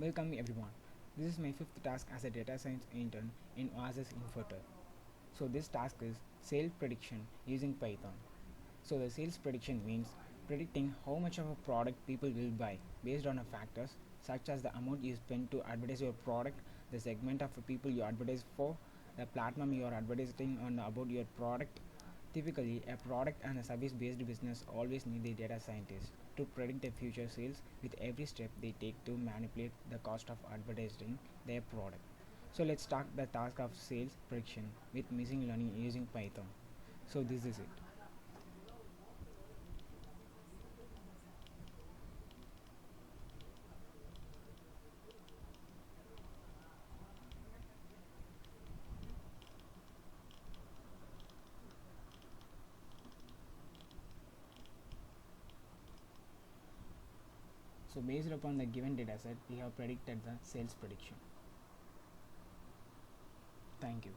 Welcome everyone. This is my fifth task as a data science intern in Oasis Infotech. So this task is sales prediction using Python. So the sales prediction means predicting how much of a product people will buy based on a factors such as the amount you spend to advertise your product, the segment of people you advertise for, the platform you are advertising on about your product. Typically, a product and a service based business always need a data scientist to predict the future sales with every step they take to manipulate the cost of advertising their product. So let's start the task of sales prediction with machine learning using Python. So this is it. So based upon the given dataset, we have predicted the sales prediction. Thank you.